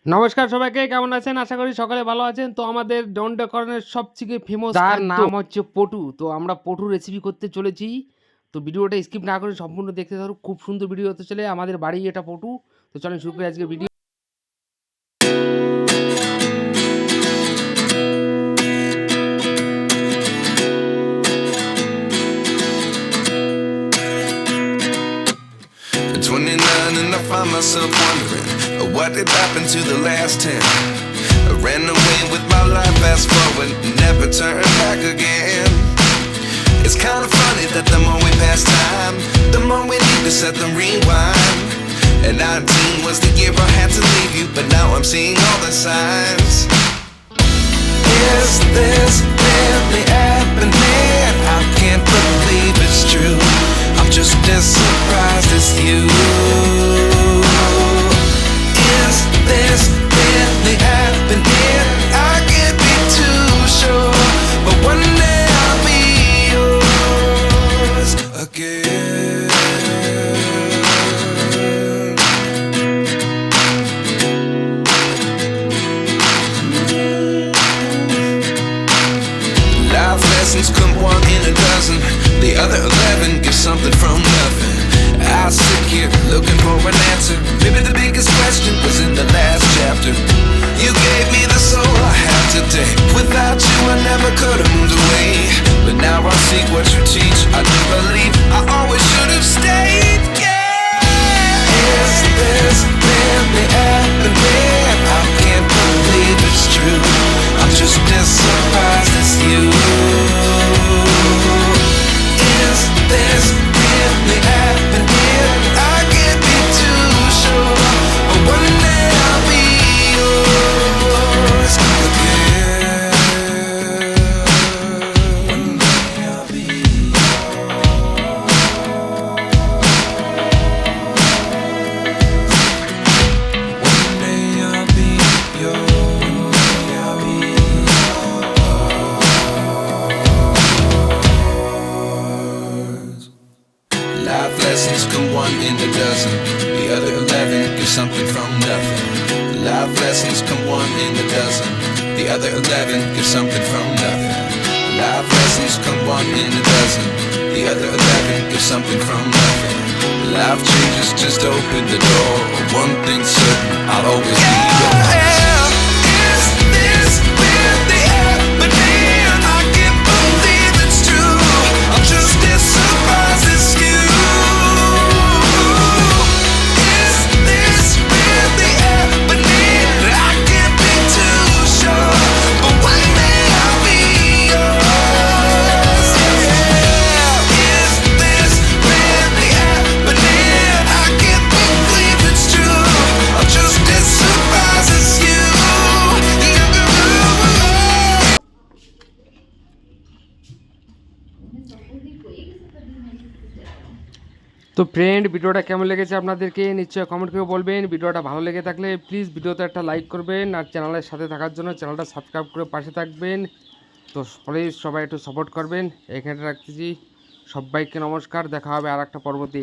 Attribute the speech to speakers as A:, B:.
A: নমস্কার সবাইকে, কেমন আছেন? আশা করি সকলে ভালো আছেন। তো আমাদের দণ্ডকরণের সবথেকে ফেমাস যার নাম হচ্ছে পটু। তো আমরা পটু রেসিপি করতে চলেছি। তো ভিডিওটা স্কিপ না করে সম্পূর্ণ দেখতে থাকুন। খুব সুন্দর ভিডিও হতে চলে। আমাদের বাড়ি এটা পটু। তো চলেন শুরু করি আজকে video.
B: At 29 and I find myself wondering what did happen to the last 10. I ran away with my life, fast forward, never turn back again. It's kind of funny that the more we pass time, the more we need to set the rewind. And 19 was the year I had to leave you, but now I'm seeing all the signs. Is this really happening? I can't believe it's true. I'm just as surprised as you. Is this really happening? I can't be too sure, but one day I'll be yours again. Life lessons come one in a dozen. The other 11 give something from nothing. I sit here looking for an answer. Maybe the biggest question was in the last chapter. You gave me the soul I have today. Without you I never could have moved away. But now I see what you teach. I do believe I always should have stayed. Yeah. Is this really happening? I can't believe it's true. I'm just as surprised as you. Is this really happening? I can't be too sure, but one day I'll be yours again. One day I'll be One day I'll be yours. I'll be yours. Life lessons come one in a dozen. The other 11 give something from nothing. Life lessons come one in a dozen. The other 11 give something from nothing. Life lessons come one in a dozen. The other 11 give something from nothing. Life changes just open the door. One thing's certain, I'll always be yours. Is this really happening? I can't believe it's true. I'm just as surprised as you. Is this really happening? I can't be too sure, but one day I'll be yours. Yeah. Is this really happening? I can't believe it's true. I'm just as surprised as you.
A: তো friend, ভিডিওটা কেমন লেগেছে আপনাদেরকে নিশ্চয়ই comment করে বলবেন। ভিডিওটা ভালো লেগে থাকলে প্লিজ ভিডিওতে একটা লাইক করবেন, আর চ্যানেলের সাথে থাকার জন্য চ্যানেলটা সাবস্ক্রাইব করে পাশে থাকবেন। তো প্লিজ সবাই একটু সাপোর্ট করবেন। এখানে রাখতেছি, সবাইকে নমস্কার। দেখা হবে আর একটা পর্বতে।